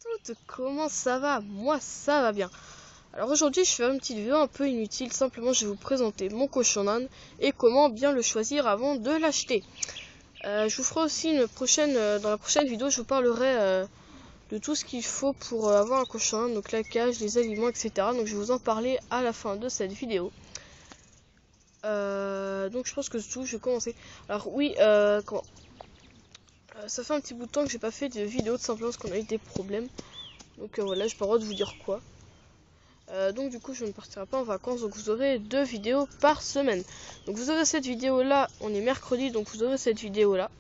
toutes, comment ça va? Moi ça va bien. Alors aujourd'hui je fais une petite vidéo un peu inutile, simplement je vais vous présenter mon cochon d'Inde et comment bien le choisir avant de l'acheter. Je vous ferai aussi une prochaine, dans la prochaine vidéo je vous parlerai de tout ce qu'il faut pour avoir un cochon d'Inde, donc la cage, les aliments, etc. Donc je vais vous en parler à la fin de cette vidéo. Donc je pense que c'est tout, je vais commencer. Alors oui, ça fait un petit bout de temps que j'ai pas fait de vidéo, tout simplement parce qu'on a eu des problèmes. Donc voilà, j'ai pas le droit de vous dire quoi. Donc du coup je ne partirai pas en vacances, donc vous aurez 2 vidéos par semaine. Donc vous aurez cette vidéo là, on est mercredi, donc vous aurez cette vidéo là.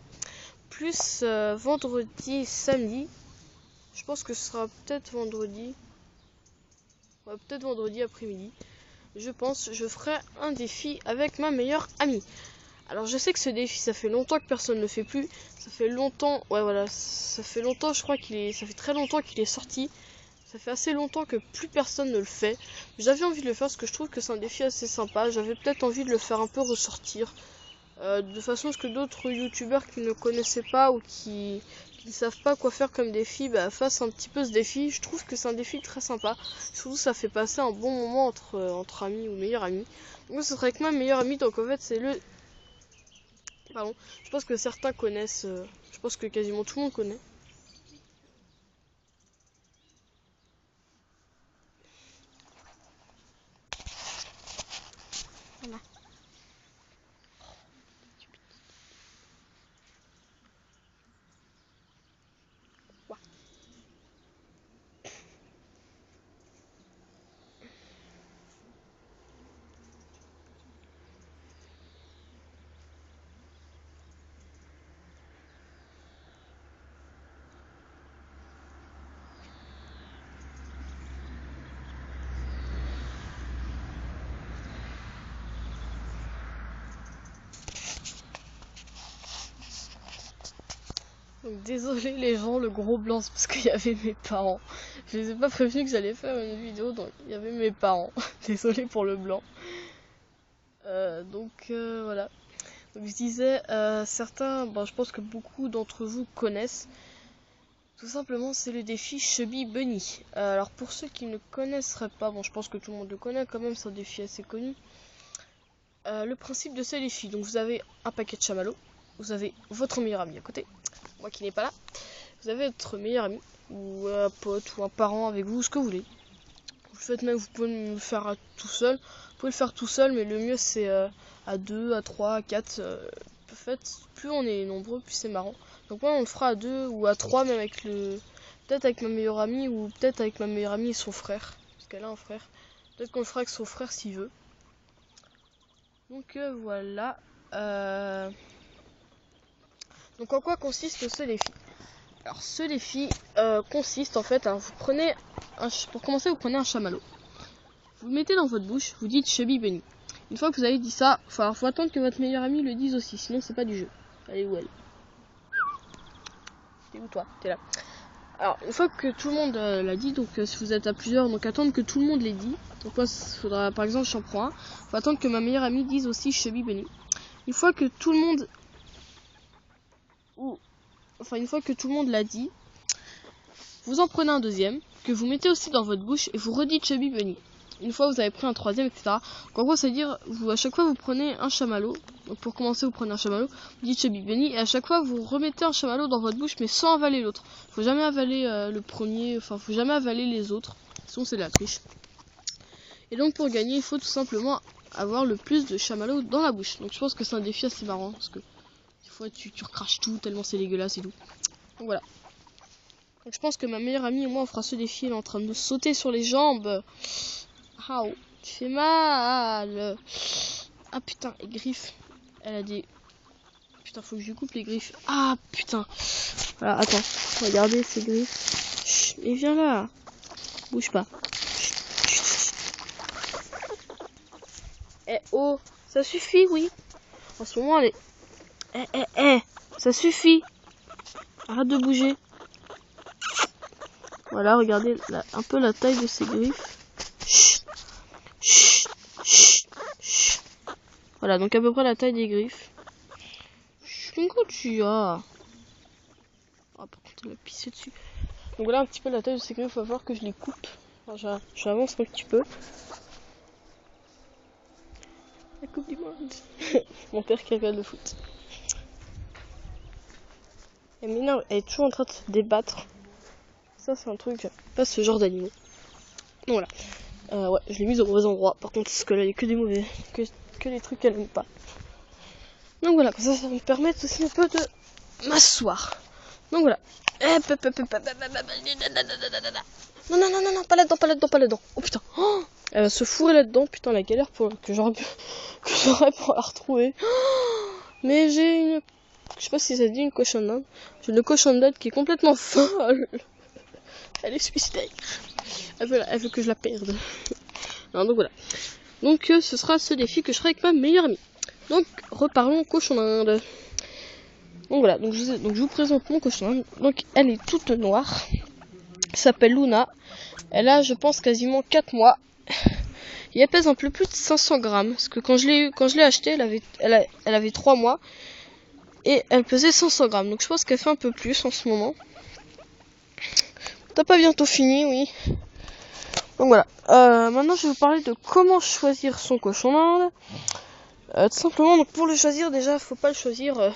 Plus vendredi, samedi. Je pense que ce sera peut-être vendredi. Ouais, peut-être vendredi après-midi. Je pense, je ferai un défi avec ma meilleure amie. Alors je sais que ce défi, ça fait longtemps que personne ne le fait plus. Ça fait longtemps, ouais voilà, ça fait longtemps, je crois ça fait très longtemps qu'il est sorti. Ça fait assez longtemps que plus personne ne le fait. J'avais envie de le faire parce que je trouve que c'est un défi assez sympa. J'avais peut-être envie de le faire un peu ressortir. De façon à ce que d'autres youtubeurs qui ne connaissaient pas ou qui ne savent pas quoi faire comme défi, fassent un petit peu ce défi. Je trouve que c'est un défi très sympa. Surtout ça fait passer un bon moment entre amis ou meilleurs amis. Donc ce serait avec ma meilleure amie. Donc en fait c'est le... Pardon. Je pense que certains connaissent. Je pense que quasiment tout le monde connaît. Voilà. Donc désolé les gens, le gros blanc, c'est parce qu'il y avait mes parents. Je les ai pas prévenus que j'allais faire une vidéo, donc il y avait mes parents. Désolé pour le blanc. Voilà. Donc je disais, certains, je pense que beaucoup d'entre vous connaissent. Tout simplement, c'est le défi Chubby Bunny. Alors pour ceux qui ne connaisseraient pas, je pense que tout le monde le connaît quand même, c'est un défi assez connu. Le principe de ce défi, donc vous avez un paquet de chamallows, vous avez votre meilleur ami à côté, moi qui n'ai pas là. Vous avez votre meilleur ami, ou un pote, ou un parent avec vous, ce que vous voulez. Vous faites même, vous pouvez le faire tout seul. Vous pouvez le faire tout seul, mais le mieux c'est à 2, à 3, à 4. En fait, plus on est nombreux, plus c'est marrant. Donc moi on le fera à 2 ou à 3, même avec le... Peut-être avec ma meilleure amie, ou peut-être avec ma meilleure amie et son frère. Parce qu'elle a un frère. Peut-être qu'on le fera avec son frère s'il veut. Donc voilà. Donc en quoi consiste ce défi? Alors ce défi consiste en fait, vous prenez, pour commencer vous prenez un chamallow. Vous le mettez dans votre bouche, vous dites Chubby Bunny. Une fois que vous avez dit ça, faut attendre que votre meilleur ami le dise aussi, sinon c'est pas du jeu. Elle est où elle? T'es où toi? T'es là. Alors une fois que tout le monde l'a dit, donc si vous êtes à plusieurs, donc attendre que tout le monde l'ait dit. Donc moi faudra, par exemple j'en prends un, faut attendre que ma meilleure amie dise aussi Chubby Bunny. Une fois que tout le monde... une fois que tout le monde l'a dit, vous en prenez un deuxième, que vous mettez aussi dans votre bouche et vous redites Chubby Bunny. Une fois vous avez pris un troisième, etc. Donc en gros, ça veut dire, à chaque fois vous prenez un chamallow. Donc pour commencer, vous prenez un chamallow, vous dites Chubby Bunny, et à chaque fois vous remettez un chamallow dans votre bouche, mais sans avaler l'autre. Faut jamais avaler le premier, faut jamais avaler les autres, sinon c'est de la triche. Et donc pour gagner, il faut tout simplement avoir le plus de chamallows dans la bouche. Donc je pense que c'est un défi assez marrant, parce que des fois tu recraches tout, tellement c'est dégueulasse et tout. Donc voilà. Donc je pense que ma meilleure amie et moi on fera ce défi, elle est en train de me sauter sur les jambes. Ah, tu fais mal. Ah putain, les griffes. Elle a des... Putain, faut que je lui coupe les griffes. Ah putain. Voilà, attends. Regardez ces griffes. Chut, mais viens là. Bouge pas. Eh oh, ça suffit, oui. En ce moment, elle est... ça suffit. Arrête de bouger. Voilà, regardez un peu la taille de ses griffes. Chut. Chut. Chut. Chut. Voilà, donc à peu près la taille des griffes. Qu'est-ce que tu as? Oh, par contre, elle a pissé dessus. Donc voilà un petit peu la taille de ces griffes, il va falloir que je les coupe. J'avance un petit peu. La coupe du monde. Mon père qui regarde le foot. Et maintenant, elle est toujours en train de se débattre. Ça c'est un truc, pas ce genre d'animaux. Donc voilà. Ouais, je l'ai mise au mauvais endroit. Par contre, parce que là, il y a que des mauvais, que les trucs qu'elle n'aime pas. Donc voilà, comme ça va me permettre aussi un peu de m'asseoir. Donc voilà. Non, non, non, non, non, pas là-dedans, pas là-dedans, pas là-dedans. Oh putain. Oh, elle va se fourrer là-dedans. Putain, la galère que j'aurais pour la retrouver. Oh, mais j'ai une... Je sais pas si ça dit une cochonne d'Inde. J'ai une cochonne d'Inde qui est complètement folle. Elle est suicidaire. Elle veut que je la perde. Alors, donc voilà. Donc ce sera ce défi que je ferai avec ma meilleure amie. Donc reparlons cochon d'Inde. Donc voilà, donc je vous présente mon cochon d'Inde. Donc elle est toute noire. Elle s'appelle Luna. Elle a, je pense, quasiment 4 mois. Et elle pèse un peu plus de 500 grammes. Parce que quand je l'ai achetée, elle avait 3 mois. Et elle pesait 500 grammes. Donc je pense qu'elle fait un peu plus en ce moment. T'as pas bientôt fini, oui. Donc voilà. Maintenant je vais vous parler de comment choisir son cochon d'Inde. Tout simplement, donc pour le choisir, déjà, faut pas le choisir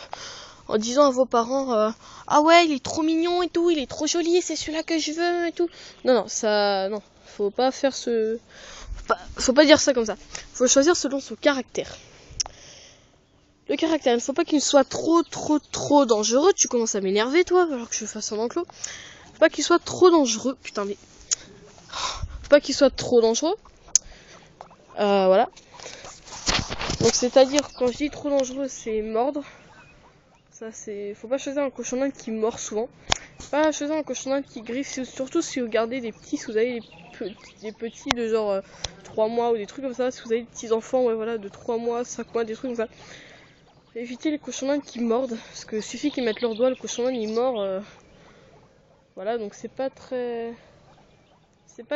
en disant à vos parents ah ouais, il est trop mignon et tout, il est trop joli, c'est celui-là que je veux et tout. Non, faut pas faire faut pas dire ça comme ça. Faut le choisir selon son caractère. Le caractère, il ne faut pas qu'il soit trop dangereux. Tu commences à m'énerver, toi, alors que je fasse un enclos. Faut pas qu'il soit trop dangereux. Putain, mais... Faut pas qu'il soit trop dangereux. Voilà. Donc, c'est-à-dire, quand je dis trop dangereux, c'est mordre. Ça, c'est... Faut pas choisir un cochon d'Inde qui mord souvent. Pas choisir un cochon d'Inde qui griffe. Surtout si vous gardez des petits, si vous avez des petits de genre 3 mois ou des trucs comme ça. Si vous avez des petits enfants, ouais, voilà, de 3 mois, 5 mois, des trucs comme ça. Évitez les cochons d'Inde qui mordent, parce que suffit qu'ils mettent leurs doigts, le cochon d'Inde il mord. Voilà, donc c'est pas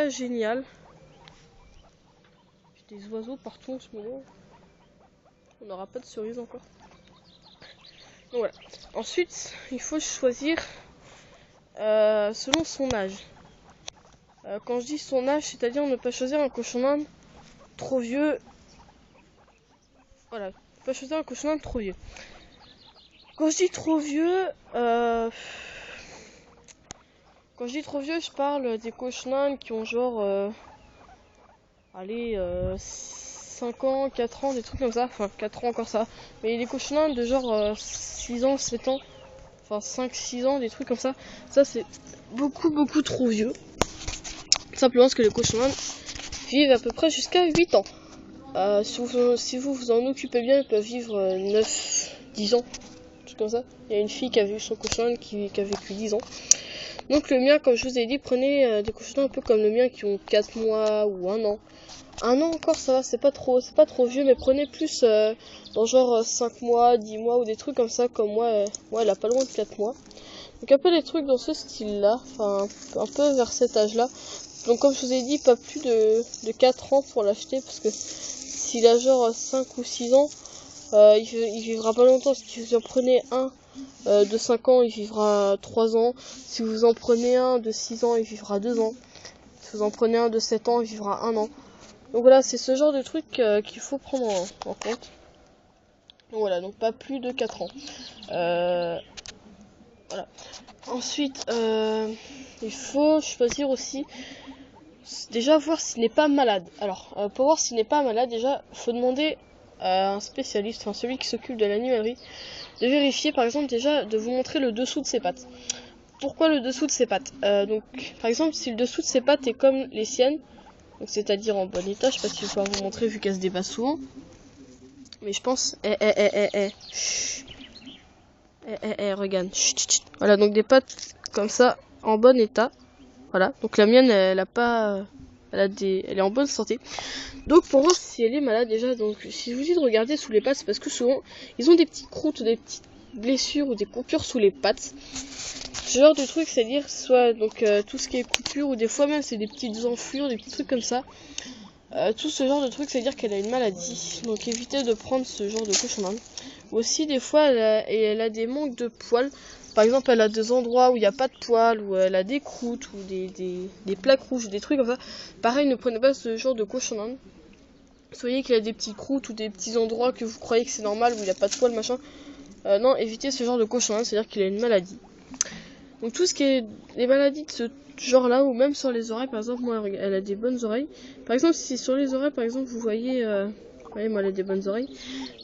génial. J'ai des oiseaux partout en ce moment. On n'aura pas de cerises encore. Donc voilà. Ensuite, il faut choisir selon son âge. Quand je dis son âge, c'est-à-dire ne pas choisir un cochon d'Inde trop vieux. Voilà, ne pas choisir un cochon d'Inde trop vieux. Quand je dis trop vieux, quand je dis trop vieux, je parle des cochons d'Inde qui ont genre, 5 ans, 4 ans, des trucs comme ça. Enfin, 4 ans encore ça. Mais les cochons d'Inde de genre 6 ans, 7 ans. Enfin, 5, 6 ans, des trucs comme ça. Ça, c'est beaucoup trop vieux. Simplement parce que les cochons d'Inde vivent à peu près jusqu'à 8 ans. Si vous vous en occupez bien, ils peuvent vivre 9, 10 ans. Comme ça. Il y a une fille qui a vu son cochon d'Inde qui a vécu 10 ans. Donc le mien, comme je vous ai dit, prenez des cochons d'Inde un peu comme le mien qui ont 4 mois ou 1 an. 1 an encore ça va, c'est pas trop vieux, mais prenez plus dans genre 5 mois, 10 mois ou des trucs comme ça, comme moi, elle a pas loin de 4 mois. Donc un peu des trucs dans ce style là, enfin un peu vers cet âge là. Donc comme je vous ai dit, pas plus de 4 ans pour l'acheter, parce que s'il a genre 5 ou 6 ans, il vivra pas longtemps. Si vous en prenez un de 5 ans, il vivra 3 ans. Si vous en prenez un de 6 ans, il vivra 2 ans. Si vous en prenez un de 7 ans, il vivra 1 an. Donc voilà, c'est ce genre de truc qu'il faut prendre en compte. Donc voilà, donc pas plus de 4 ans. Voilà. Ensuite, il faut choisir aussi, déjà voir s'il n'est pas malade. Alors, pour voir s'il n'est pas malade, déjà, faut demander à un spécialiste, enfin celui qui s'occupe de l'animalerie, de vérifier, par exemple, déjà, de vous montrer le dessous de ses pattes. Pourquoi le dessous de ses pattes? Donc, par exemple, si le dessous de ses pattes est comme les siennes, donc c'est-à-dire en bon état, je sais pas si je vais pouvoir vous montrer vu qu'elle se débat souvent, mais je pense, regarde, voilà, donc des pattes comme ça, en bon état, voilà, donc la mienne, elle est en bonne santé. Donc pour voir si elle est malade déjà, donc si je vous dis de regarder sous les pattes, c'est parce que souvent ils ont des petites croûtes ou des petites blessures ou des coupures sous les pattes. Ce genre de truc, c'est-à-dire soit donc tout ce qui est coupure ou des fois même c'est des petites enflures, des petits trucs comme ça. Tout ce genre de truc, c'est-à-dire qu'elle a une maladie. Donc évitez de prendre ce genre de cochon d'Inde. Aussi des fois elle a des manques de poils. par exemple elle a des endroits où il n'y a pas de poils, où elle a des croûtes ou des plaques rouges, des trucs comme ça, pareil, ne prenez pas ce genre de cochon d'Inde. Soyez qu'il a des petites croûtes ou des petits endroits que vous croyez que c'est normal, où il n'y a pas de poils, machin. Non, évitez ce genre de cochon d'Inde, c'est-à-dire qu'il a une maladie. Donc tout ce qui est les maladies de ce genre là, ou même sur les oreilles, par exemple, moi elle a des bonnes oreilles. Par exemple, si sur les oreilles, par exemple, vous voyez, moi elle a des bonnes oreilles.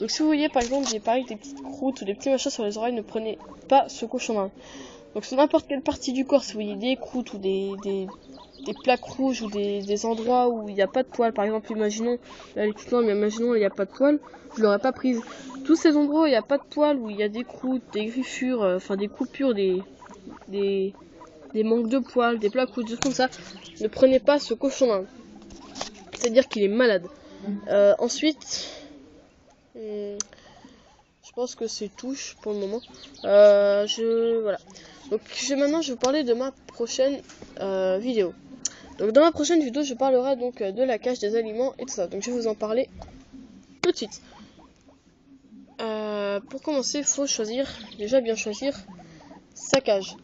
Donc si vous voyez par exemple des petites croûtes ou des petits machins sur les oreilles, ne prenez pas ce cochon d'Inde. Donc sur n'importe quelle partie du corps, si vous voyez des croûtes ou des plaques rouges ou des endroits où il n'y a pas de poils, par exemple, imaginons, elle est plus loin, mais imaginons il n'y a pas de poils, je l'aurais pas prise. Tous ces endroits où il n'y a pas de poils, où il y a des croûtes, des griffures, enfin des coupures, des manques de poils, des plaques rouges, des trucs comme ça, ne prenez pas ce cochon d'Inde. C'est-à-dire qu'il est malade. Ensuite, je pense que c'est tout pour le moment. Voilà. Donc maintenant je vais vous parler de ma prochaine vidéo. Donc dans ma prochaine vidéo je parlerai donc de la cage des aliments et tout ça. Donc je vais vous en parler tout de suite. Pour commencer, il faut bien choisir sa cage.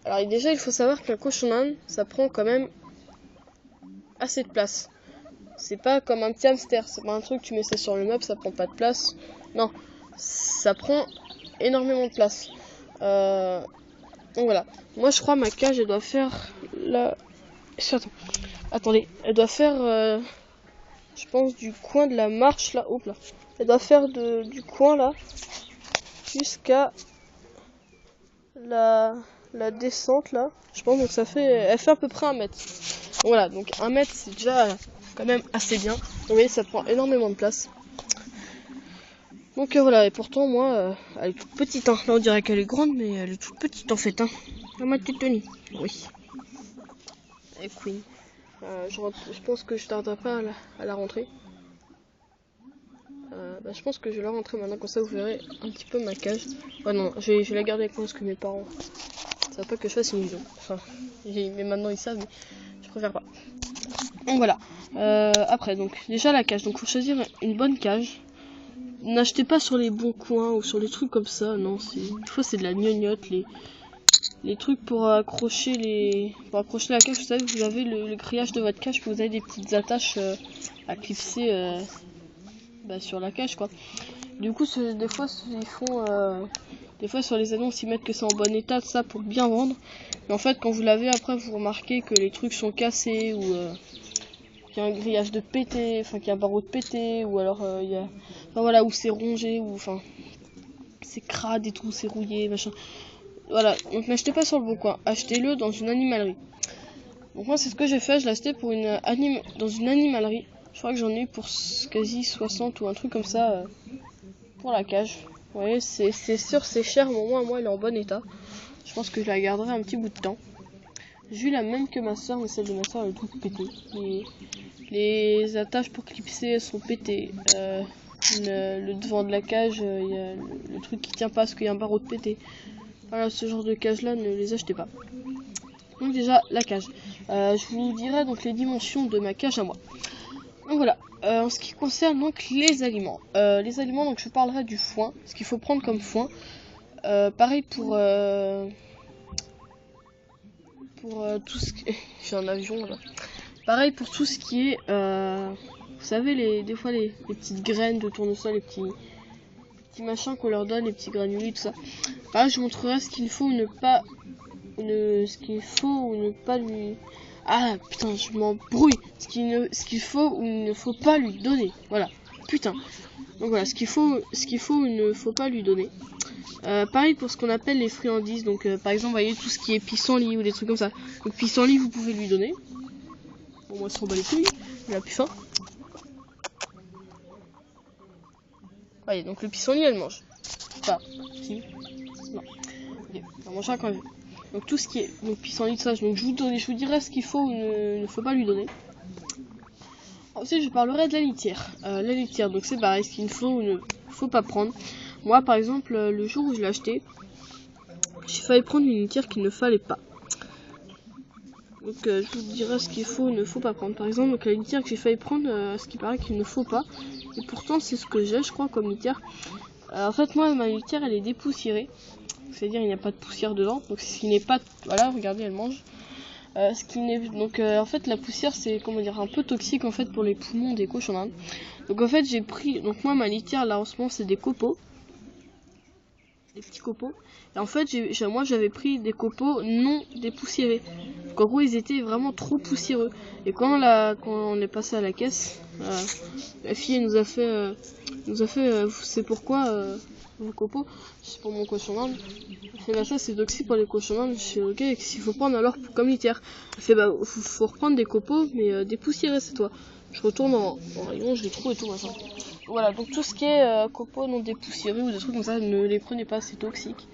Alors déjà il faut savoir qu'un cochon d'Inde ça prend quand même assez de place. C'est pas comme un petit hamster, c'est pas un truc tu mets ça sur le meuble, ça prend pas de place. Non, ça prend énormément de place. Donc voilà. Moi je crois ma cage elle doit faire là. Attendez, elle doit faire je pense du coin de la marche là. Hop là. Elle doit faire du coin là jusqu'à la descente là. Je pense donc elle fait à peu près 1 mètre. Donc voilà, donc 1 mètre c'est déjà quand même assez bien. Vous voyez, ça prend énormément de place. Donc voilà, et pourtant moi elle est toute petite, hein. Là on dirait qu'elle est grande, mais elle est toute petite en fait, hein. Ma petite Tony. Oui. Et Queen. Je pense que je tarderai pas à la rentrée. Je pense que je vais la rentrer maintenant, comme ça vous verrez un petit peu ma cage. Oh non, je vais la garder avec moi parce que mes parents ne savent pas que je fasse une vidéo. Enfin, mais maintenant ils savent, mais je préfère pas. Donc voilà. Après, donc déjà la cage. Donc faut choisir une bonne cage. N'achetez pas sur les bons coins ou sur les trucs comme ça. Non, des fois c'est de la gnognotte. Les trucs pour accrocher la cage, vous savez, vous avez le grillage de votre cage, puis vous avez des petites attaches à clipser sur la cage, quoi. Du coup, des fois ils font des fois sur les annonces ils mettent que c'est en bon état, ça pour bien vendre. Mais en fait, quand vous l'avez après, vous remarquez que les trucs sont cassés ou qu'il y a un grillage de pété, enfin qu'il y a un barreau de pété, ou alors il y a, enfin voilà, où c'est rongé, ou enfin c'est crade et tout, c'est rouillé, machin. Voilà, donc n'achetez pas sur le bon coin, achetez-le dans une animalerie. Donc moi c'est ce que j'ai fait, je l'ai acheté pour dans une animalerie. Je crois que j'en ai eu pour quasi 60 ou un truc comme ça pour la cage. Vous voyez, c'est sûr, c'est cher, mais au moins moi elle est en bon état. Je pense que je la garderai un petit bout de temps. J'ai eu la même que ma soeur, mais celle de ma soeur elle est toute pétée. Les attaches pour clipser elles sont pétées. Le devant de la cage, il y a le truc qui tient pas parce qu'il y a un barreau de pété. Voilà, ce genre de cage là, ne les achetez pas. Donc déjà la cage. Je vous dirai donc les dimensions de ma cage à moi. Donc voilà. En ce qui concerne donc les aliments. Donc je parlerai du foin, ce qu'il faut prendre comme foin. Pareil pour tout ce qui j'ai un avion là. Pareil pour tout ce qui est vous savez des fois les petites graines de tournesol, les petits machins qu'on leur donne, les petits granulés, tout ça. Pareil, je vous montrerai ce qu'il faut ou ne pas lui. Ah putain, je m'embrouille. Ce qu'il faut ou ne faut pas lui donner. Voilà. Putain. Donc voilà, ce qu'il faut ou ne faut pas lui donner. Pareil pour ce qu'on appelle les friandises. Donc par exemple, vous voyez tout ce qui est pissenlit ou des trucs comme ça. Donc pissenlit, vous pouvez lui donner. Bon, moi, ça s'en bat les couilles. Il a plus faim. Voyez, donc le pissenlit, elle mange. Enfin, si. Non. Ok, elle mangera quand même. Donc tout ce qui est pissenlit de ça, donc je vous dirai ce qu'il faut ou ne faut pas lui donner. Ensuite je parlerai de la litière. La litière, donc c'est pareil, ce qu'il faut ou ne faut pas prendre. Moi par exemple, le jour où je l'ai acheté, j'ai failli prendre une litière qu'il ne fallait pas. Donc je vous dirai ce qu'il faut ou ne faut pas prendre. Par exemple, donc la litière que j'ai failli prendre, ce qui paraît qu'il ne faut pas. Et pourtant c'est ce que j'ai, je crois, comme litière. En fait moi ma litière elle est dépoussiérée. c'est-à-dire il n'y a pas de poussière dedans. Donc ce qui n'est pas, voilà, regardez, elle mange. Ce qui n'est donc en fait la poussière c'est comment dire un peu toxique en fait pour les poumons des cochons d'Inde. Donc en fait j'ai pris, donc moi ma litière là en ce moment c'est des copeaux, des petits copeaux. Et en fait moi j'avais pris des copeaux non dépoussiérés. Donc en gros ils étaient vraiment trop poussiéreux. Et quand on est passé à la caisse, la fille elle nous a fait c'est pourquoi vos copeaux, c'est pour mon cochon d'Inde. Elle fait bah ça c'est toxique pour les cochons d'Inde. Je fais ok, s'il faut prendre alors comme litière. Elle fait bah faut reprendre des copeaux mais dépoussiérés c'est toi. Je retourne en rayon, je les trouve et tout machin. Voilà, donc tout ce qui est copeaux non dépoussiérés ou des trucs comme ça, ne les prenez pas, c'est toxique.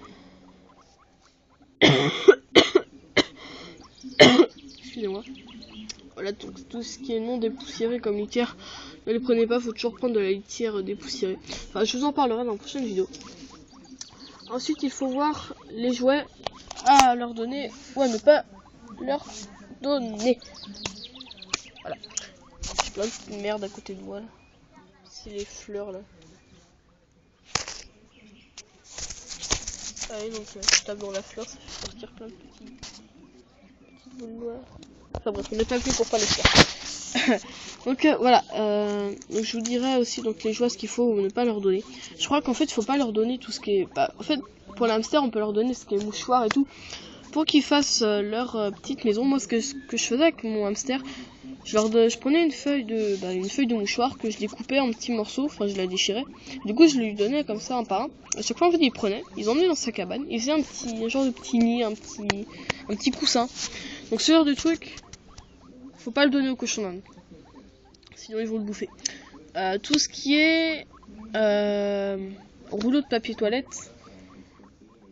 Excusez-moi. Voilà, donc tout ce qui est non dépoussiéré comme litière, ne les prenez pas, faut toujours prendre de la litière dépoussiérée. Enfin, je vous en parlerai dans la prochaine vidéo. Ensuite, il faut voir les jouets à leur donner ou à ne pas leur donner. Voilà. J'ai plein de merde à côté de moi là. C'est les fleurs là. Allez, donc je tape dans la fleur, ça fait sortir plein de petites boules noires. Enfin bref, on n'est pas plus pour pas les faire. Donc voilà, donc je vous dirais aussi donc les jouets ce qu'il faut ou ne pas leur donner. Je crois qu'en fait il faut pas leur donner tout ce qui est, en fait pour l'hamster on peut leur donner ce qui est mouchoir et tout pour qu'ils fassent leur petite maison. Moi ce que je faisais avec mon hamster, je prenais une feuille de mouchoir que je découpais en petits morceaux, enfin je la déchirais. Du coup je lui donnais comme ça un par un. À chaque fois en fait il prenait, ils emmenaient dans sa cabane, il faisait un genre de petit nid, un petit coussin. Donc ce genre de truc, faut pas le donner aux cochons d'Inde, sinon ils vont le bouffer. Tout ce qui est rouleau de papier toilette,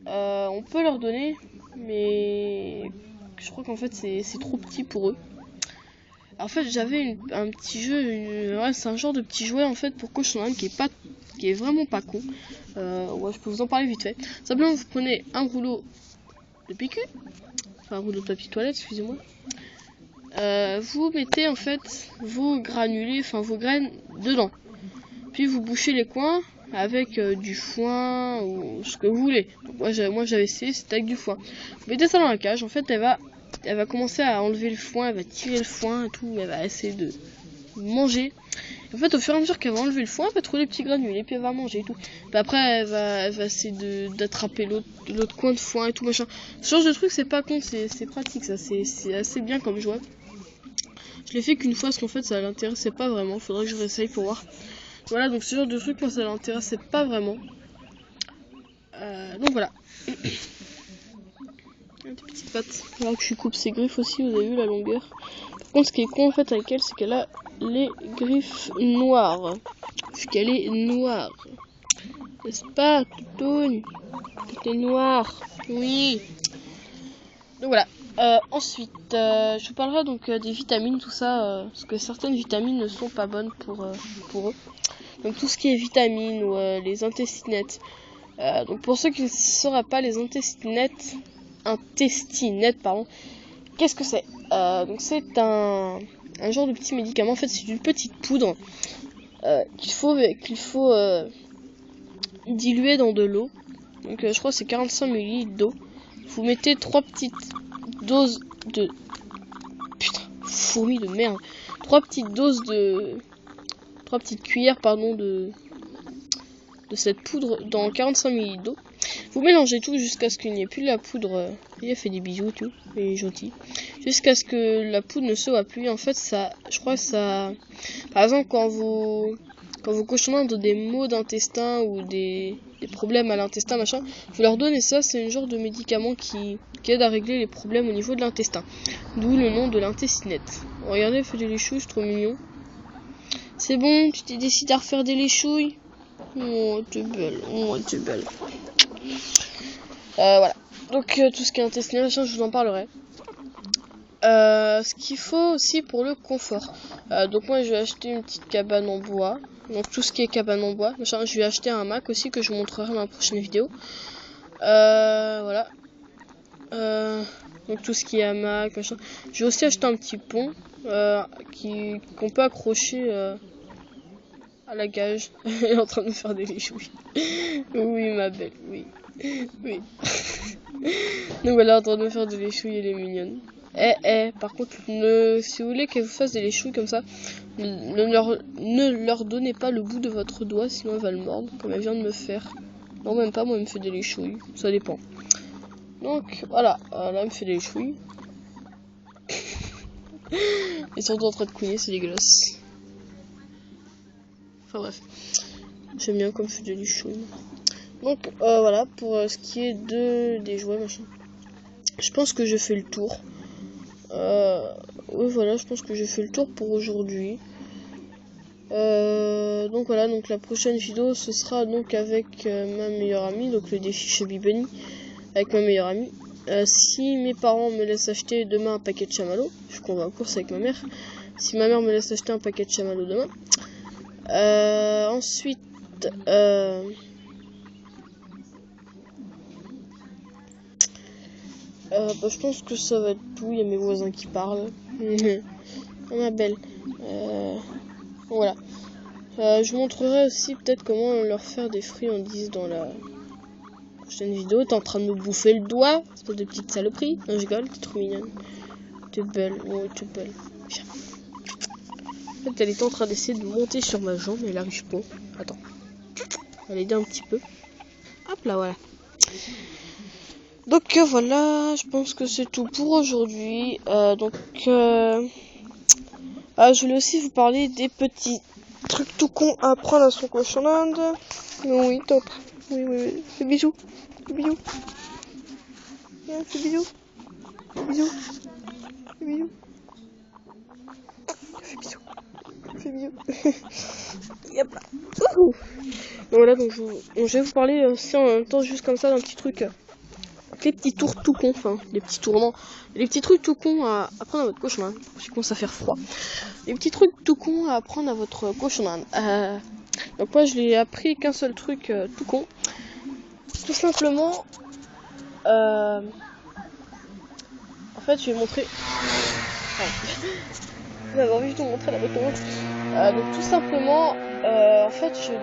on peut leur donner, mais je crois qu'en fait c'est trop petit pour eux. En fait j'avais un petit jeu, c'est un genre de petit jouet en fait pour cochon d'Inde qui est vraiment pas con. Ouais, je peux vous en parler vite fait. Simplement vous prenez un rouleau de PQ, enfin un rouleau de papier toilette, excusez-moi. Vous mettez en fait vos granulés, enfin vos graines dedans. Puis vous bouchez les coins avec du foin ou ce que vous voulez. Donc, moi j'avais essayé, c'était avec du foin. Vous mettez ça dans la cage, en fait elle va commencer à enlever le foin, elle va tirer le foin et tout, elle va essayer de manger. En fait au fur et à mesure qu'elle va enlever le foin, elle va trouver les petits granulés, puis elle va manger et tout. Puis après elle va essayer d'attraper l'autre coin de foin et tout machin. Ce genre de truc c'est pas con, c'est pratique ça, c'est assez bien comme jouet. Je l'ai fait qu'une fois parce qu'en fait ça l'intéressait pas vraiment, faudrait que je réessaye pour voir. Voilà, donc ce genre de truc moi ça l'intéressait pas vraiment. Donc voilà. Des petites pattes. Là que je coupe ses griffes aussi, vous avez vu la longueur. Par contre ce qui est con en fait avec elle c'est qu'elle a les griffes noires. Puisqu'elle est noire. N'est-ce pas, Toutoune? Elle est noire. Oui. Donc voilà. Ensuite, je vous parlerai donc des vitamines, tout ça, parce que certaines vitamines ne sont pas bonnes pour eux. Donc tout ce qui est vitamines ou les intestinettes. Donc pour ceux qui ne sauraient pas, les intestinettes, pardon, qu'est-ce que c'est? Donc c'est un genre de petit médicament. En fait, c'est une petite poudre qu'il faut diluer dans de l'eau. Donc je crois que c'est 45 ml d'eau. Vous mettez 3 petites doses de... Putain, fourmi de merde. 3 petites cuillères, pardon, de cette poudre dans 45 ml d'eau. Vous mélangez tout jusqu'à ce qu'il n'y ait plus de la poudre. Il a fait des bisous, tout, il est gentil. Jusqu'à ce que la poudre ne se voit plus. En fait, ça, je crois que ça... Par exemple, quand vos cochons d'Inde ont des maux d'intestin ou des problèmes à l'intestin, machin, vous leur donnez ça, c'est un genre de médicament qui aide à régler les problèmes au niveau de l'intestin. D'où le nom de l'intestinette. Regardez, elle fait des léchouilles, c'est trop mignon. C'est bon, tu t'es décidé à refaire des léchouilles? Oh, t'es belle, oh, t'es belle. Voilà. Donc, tout ce qui est intestinal, machin, je vous en parlerai. Ce qu'il faut aussi pour le confort. Donc moi, je vais acheter une petite cabane en bois. Donc tout ce qui est cabane en bois. Machin, je vais acheter un hamac aussi que je vous montrerai dans la prochaine vidéo. Voilà. Donc tout ce qui est hamac, machin. Je vais aussi acheter un petit pont qu'on peut accrocher à la cage. Elle est en train de me faire des léchouilles. Oui, ma belle, oui. Oui. Donc voilà, en train de me faire de l'échouille, elle est mignonne. Par contre, si vous voulez qu'elle vous fasse de l'échouille comme ça, ne leur donnez pas le bout de votre doigt, sinon elle va le mordre, comme elle vient de me faire. Non, même pas, moi elle me fait de l'échouille, ça dépend. Donc voilà, là elle me fait des chouilles. Ils sont en train de couiller, c'est dégueulasse. Enfin bref, j'aime bien comme je fais des chouilles. Donc voilà, pour ce qui est des jouets machin. Je pense que j'ai fait le tour. Oui voilà, je pense que j'ai fait le tour pour aujourd'hui. Donc voilà, donc la prochaine vidéo ce sera donc avec ma meilleure amie, donc le défi chez Bibeni avec ma meilleure amie. Si mes parents me laissent acheter demain un paquet de chamallows, je qu'on va en course avec ma mère. Si ma mère me laisse acheter un paquet de chamallows demain. Ensuite, je pense que ça va être tout. Il y a mes voisins qui parlent. Oh, ma belle. Voilà. Je montrerai aussi peut-être comment leur faire des friandises dans la prochaine vidéo. T'es en train de me bouffer le doigt, espèce de petite saloperie. Non, je rigole, t'es trop mignonne. T'es belle, ouais, t'es belle. Viens. En fait, elle était en train d'essayer de monter sur ma jambe, mais elle arrive pas. Attends. Elle aide un petit peu. Hop là, voilà. Donc voilà, je pense que c'est tout pour aujourd'hui. Je voulais aussi vous parler des petits trucs tout cons à apprendre à son cochon d'Inde. Oui, top. Oui. Fais bisous. Fais bisous. Ouais, fais bisous. Fais bisous. Fais bisous. Fais bisous. Fais bisous. Yep là. Donc voilà, donc je vais vous parler aussi en même temps, juste comme ça, d'un petit truc. Les petits tours tout cons, enfin, les petits tournements, les petits trucs tout cons à apprendre à votre cochon d'Inde. Parce qu'il commence à faire froid. Les petits trucs tout cons à apprendre à votre cochon d'Inde. Donc moi je l'ai appris qu'un seul truc tout con. Tout simplement, en fait je vais montrer. J'avais envie de vous montrer la méthode. Donc tout simplement, en fait je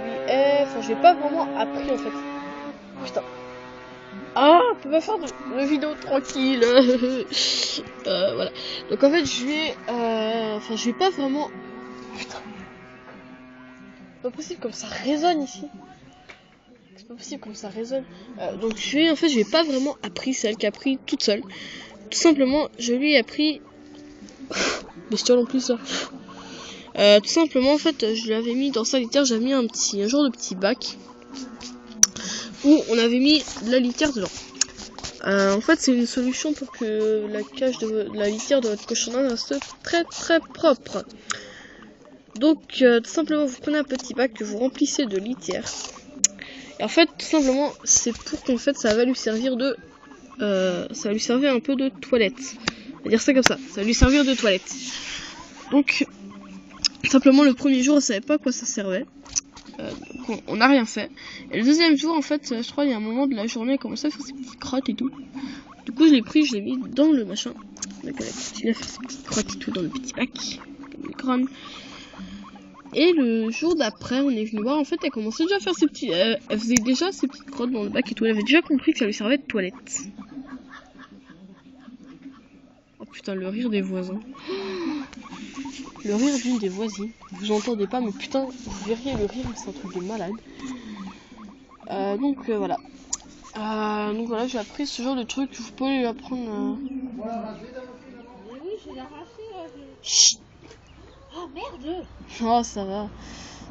lui ai pas vraiment appris en fait. Putain. Ah, on peut pas faire de vidéo tranquille. Voilà. Donc en fait je lui ai pas vraiment. Putain. C'est pas possible comme ça résonne ici. C'est pas possible comme ça résonne. Donc je lui ai pas vraiment appris, c'est elle qui a appris toute seule. Tout simplement, je lui ai appris. Bestiole en plus là. Tout simplement en fait, je lui avais mis dans sa litière, j'avais mis un genre de petit bac où on avait mis de la litière dedans. En fait, c'est une solution pour que la cage de la litière de votre cochon d'Inde reste très très propre. Donc, tout simplement, vous prenez un petit bac que vous remplissez de litière. Et en fait, tout simplement, c'est pour qu'en fait, ça va lui servir un peu de toilette. On va dire ça comme ça. Ça va lui servir de toilette. Donc, simplement, le premier jour, on savait pas à quoi ça servait. Donc on n'a rien fait. Et le deuxième jour, en fait, je crois, il y a un moment de la journée, elle commençait à faire ses petites crottes et tout. Du coup, je l'ai pris, je l'ai mis dans le machin. Donc, elle a continué à faire ses petites crottes et tout dans le petit bac. Comme le crâne. Et le jour d'après, on est venu voir, en fait, elle commençait déjà à faire ses petits... elle faisait déjà ses petites crottes dans le bac et tout. Elle avait déjà compris que ça lui servait de toilette. Oh putain, le rire des voisins. Le rire d'une des voisines. Vous entendez pas, mais putain, vous verriez le rire, c'est un truc de malade. Donc voilà. Donc voilà, j'ai appris ce genre de truc. Vous pouvez lui apprendre. Oui, je l'ai arraché. Chut. Oh merde. Oh, ça va.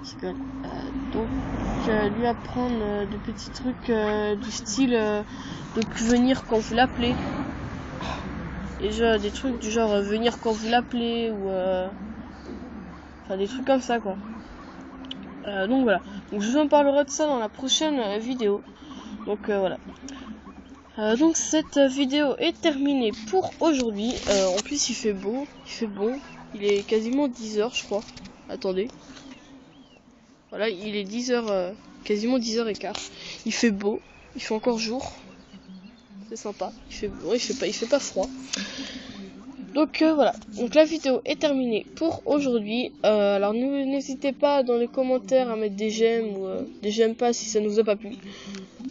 Je rigole. Donc lui apprendre des petits trucs du style de venir quand vous l'appelez. Déjà des trucs du genre venir quand vous l'appelez ou enfin des trucs comme ça quoi. Donc voilà. Donc je vous en parlerai de ça dans la prochaine vidéo. Donc voilà. Donc cette vidéo est terminée pour aujourd'hui. En plus il fait beau, il fait bon. Il est quasiment 10h je crois. Attendez. Voilà, il est 10h, quasiment 10h15. Il fait beau, il fait encore jour. C'est sympa. Il fait pas froid. Donc voilà, donc la vidéo est terminée pour aujourd'hui. Alors n'hésitez pas dans les commentaires à mettre des j'aime ou des j'aime pas si ça ne vous a pas plu.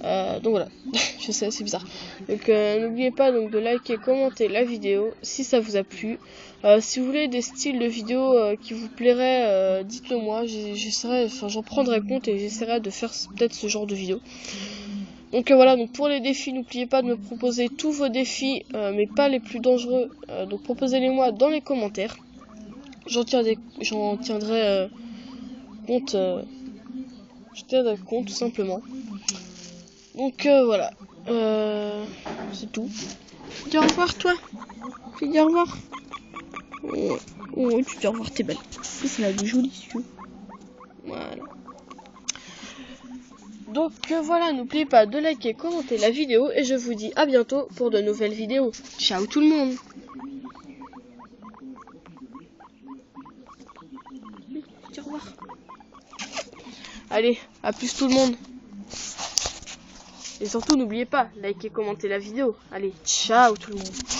Donc voilà, je sais, c'est bizarre. Donc n'oubliez pas donc de liker, commenter la vidéo si ça vous a plu. Si vous voulez des styles de vidéos qui vous plairaient, dites-le moi. J'essaierai, enfin j'en prendrai compte et j'essaierai de faire peut-être ce genre de vidéo. Donc voilà, donc pour les défis, n'oubliez pas de me proposer tous vos défis, mais pas les plus dangereux. Donc proposez-les moi dans les commentaires. J'en tiendrai compte. Je tiendrai compte tout simplement. Donc voilà. C'est tout. Dis au revoir toi. Tu dis au revoir. Oh, tu dis au revoir, t'es belle. En plus, elle a des jolis yeux. Voilà. Donc voilà, n'oubliez pas de liker, commenter la vidéo et je vous dis à bientôt pour de nouvelles vidéos. Ciao tout le monde. Dis au revoir. Allez, à plus tout le monde. Et surtout n'oubliez pas, liker, commenter la vidéo. Allez, ciao tout le monde.